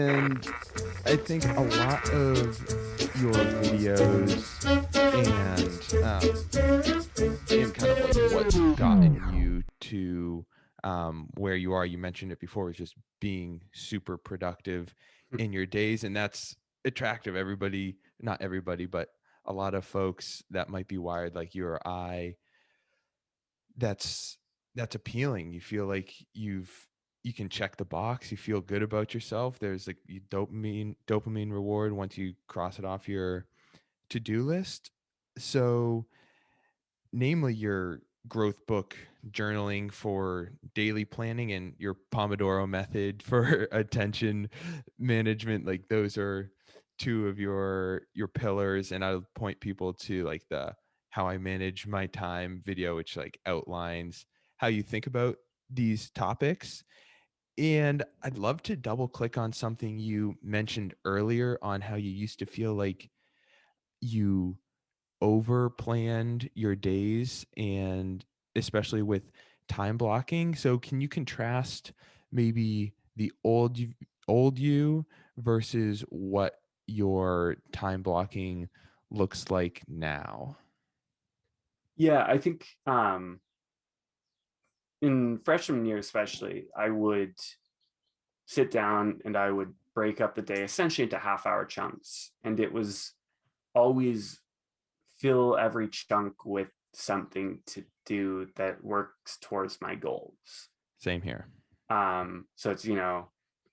And I think a lot of your videos and kind of like what's gotten you to where you are, you mentioned it before, is just being super productive in your days. And that's attractive. Everybody, not everybody, but a lot of folks that might be wired like you or I, that's that's appealing. You feel like you can check the box. You feel good about yourself. There's like dopamine reward once you cross it off your to-do list. So, namely your growth book journaling for daily planning and your Pomodoro method for attention management, like those are two of your pillars. And I'll point people to like the how I manage my time video, which like outlines how you think about these topics. And I'd love to double click on something you mentioned earlier on how you used to feel like you over planned your days, and especially with time blocking. So can you contrast maybe the old you versus what your time blocking looks like now? Yeah, I think in freshman year especially, I would sit down and I would break up the day essentially into half-hour chunks, and it was always fill every chunk with something to do that works towards my goals. Same here. So it's,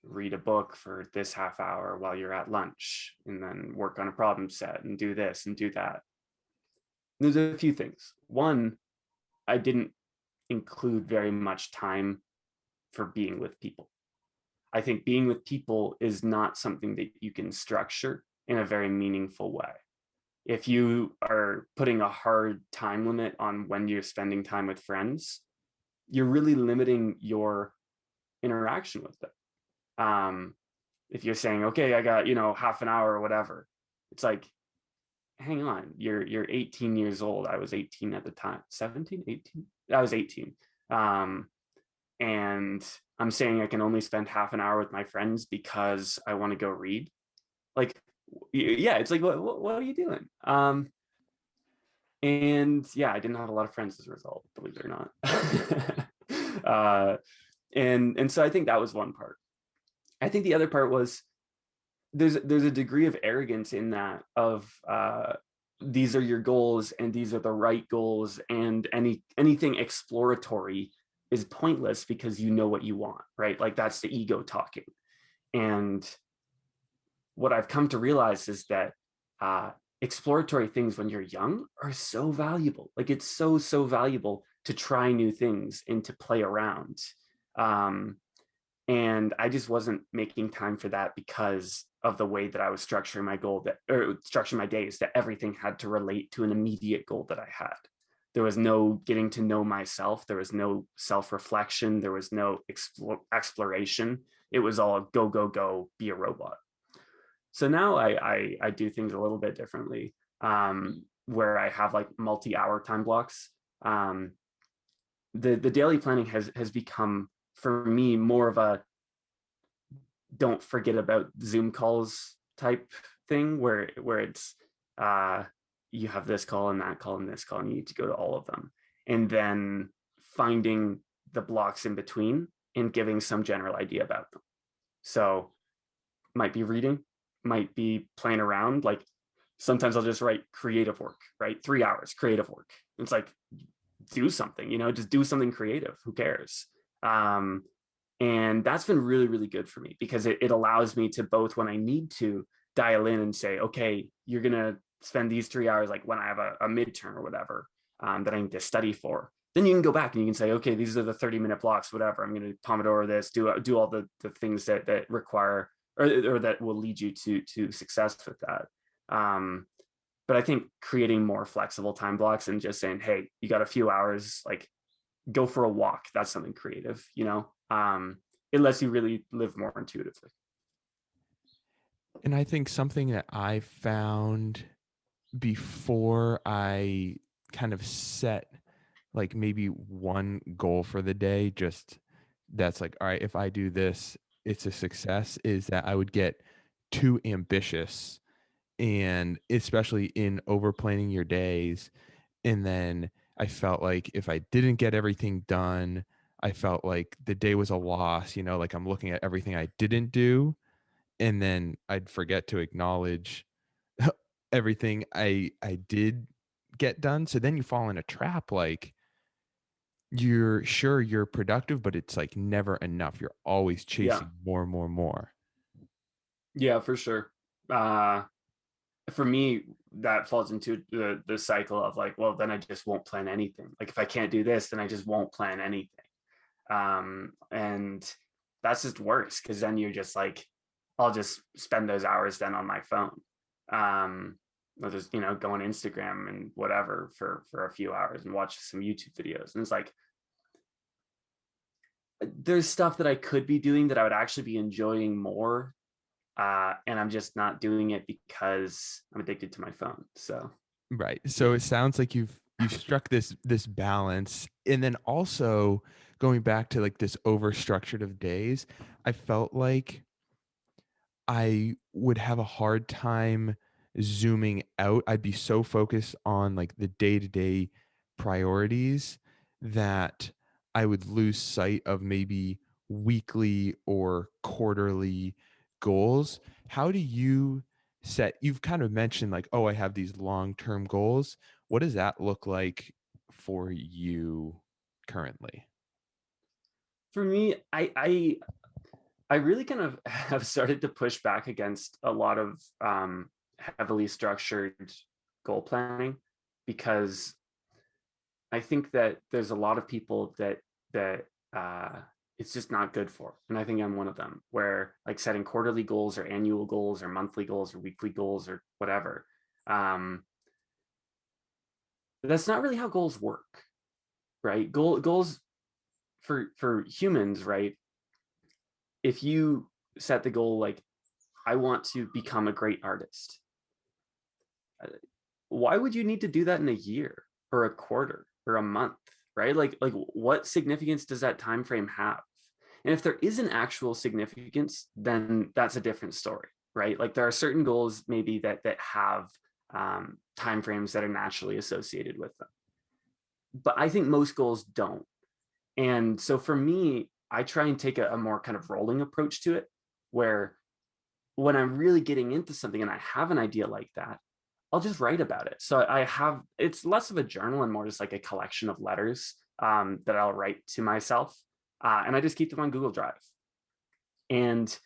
read a book for this half hour while you're at lunch, and then work on a problem set and do this and do that. There's a few things. One, I didn't include very much time for being with people. I think being with people is not something that you can structure in a very meaningful way. If you are putting a hard time limit on when you're spending time with friends, you're really limiting your interaction with them. If you're saying, okay, I got, half an hour or whatever, it's like, hang on, you're 18 years old. I was 18 at the time, 17, 18. I was 18. Um, and I'm saying I can only spend half an hour with my friends because I want to go read. Like, yeah, it's like, what are you doing? And yeah, I didn't have a lot of friends as a result, believe it or not. And so I think that was one part. I think the other part was there's a degree of arrogance in that of these are your goals and these are the right goals, and anything exploratory is pointless because you know what you want, right? Like that's the ego talking. And what I've come to realize is that exploratory things when you're young are so valuable. Like it's so valuable to try new things and to play around. Um, and I just wasn't making time for that because of the way that I was structuring my goal, that or structuring my days, that everything had to relate to an immediate goal that I had. There was no getting to know myself. There was no self-reflection. There was no exploration. It was all go, go, go, be a robot. So now I do things a little bit differently, where I have like multi-hour time blocks. Um, the daily planning has become for me more of a don't forget about Zoom calls type thing, where it's uh, you have this call and that call and this call, and you need to go to all of them, and then finding the blocks in between and giving some general idea about them. So might be reading, might be playing around. Like sometimes I'll just write creative work, right? 3 hours creative work. It's like do something, just do something creative. Who cares? Um, and that's been really, really good for me because it allows me to both when I need to dial in and say, okay, you're going to spend these 3 hours, like when I have a midterm or whatever that I need to study for. Then you can go back and you can say, okay, these are the 30-minute blocks, whatever. I'm going to Pomodoro this, do all the things that require or that will lead you to success with that. Um, but I think creating more flexible time blocks and just saying, hey, you got a few hours, like go for a walk. That's something creative, it lets you really live more intuitively. And I think something that I found before I kind of set like maybe one goal for the day, just that's like, all right, if I do this it's a success is that I would get too ambitious, and especially in over planning your days. And then I felt like if I didn't get everything done, I felt like the day was a loss, like I'm looking at everything I didn't do, and then I'd forget to acknowledge everything I did get done. So then you fall in a trap, like you're sure you're productive, but it's like never enough. You're always Yeah. chasing more, more, more. Yeah, for sure. Uh, for me, that falls into the cycle of like, well, then I just won't plan anything. Like if I can't do this, then I just won't plan anything. And that's just worse because then you're just like, I'll just spend those hours then on my phone. I'll just, go on Instagram and whatever for a few hours and watch some YouTube videos. And it's like, there's stuff that I could be doing that I would actually be enjoying more. And I'm just not doing it because I'm addicted to my phone. So Right. So yeah. it sounds like you've struck this balance. And then also going back to like this over structured of days, I felt like I would have a hard time zooming out. I'd be so focused on like the day-to-day priorities that I would lose sight of maybe weekly or quarterly goals. How do you you've kind of mentioned like, oh, I have these long-term goals. What does that look like for you currently? For me, I really kind of have started to push back against a lot of heavily structured goal planning because I think that there's a lot of people that uh, it's just not good for, and I think I'm one of them. Where like setting quarterly goals or annual goals or monthly goals or weekly goals or whatever, um, that's not really how goals work, right? Goals for humans, right? If you set the goal like I want to become a great artist, why would you need to do that in a year or a quarter or a month, right? Like what significance does that time frame have? And if there is an actual significance, then that's a different story, right? Like there are certain goals maybe that have time frames that are naturally associated with them, but I think most goals don't. And so for me, I try and take a more kind of rolling approach to it, where when I'm really getting into something and I have an idea like that, I'll just write about it. So I have, it's less of a journal and more just like a collection of letters that I'll write to myself. And I just keep them on Google Drive. And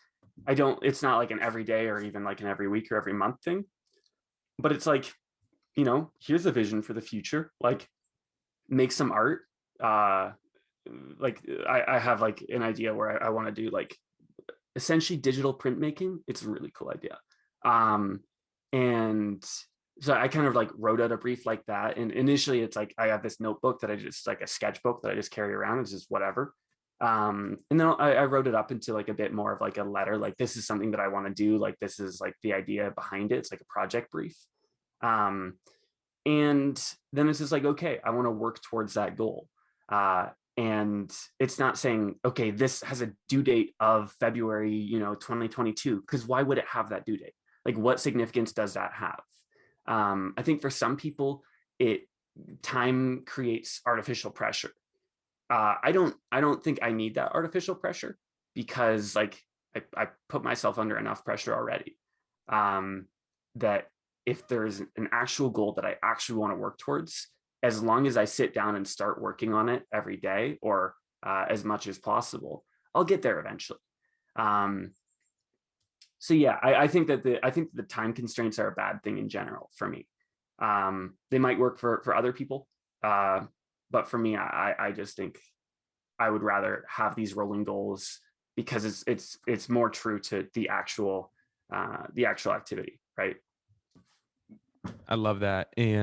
I don't, it's not like an everyday or even like an every week or every month thing, but it's like, here's a vision for the future. Like make some art. Uh, like I have like an idea where I want to do like essentially digital printmaking. It's a really cool idea. And so I kind of like wrote out a brief like that. And initially it's like I have this notebook that I just like a sketchbook that I just carry around. It's just whatever. And then I wrote it up into like a bit more of like a letter. Like this is something that I want to do. Like this is like the idea behind it. It's like a project brief. Um, and then it's just like, okay, I want to work towards that goal. And it's not saying, okay, this has a due date of February, 2022, because why would it have that due date? Like, what significance does that have? I think for some people, it time creates artificial pressure. I don't think I need that artificial pressure because like I put myself under enough pressure already. Um, that if there's an actual goal that I actually want to work towards, as long as I sit down and start working on it every day or as much as possible, I'll get there eventually. Um, so yeah, I think the time constraints are a bad thing in general for me. They might work for other people, but for me, I just think I would rather have these rolling goals because it's more true to the actual activity, right? I love that. And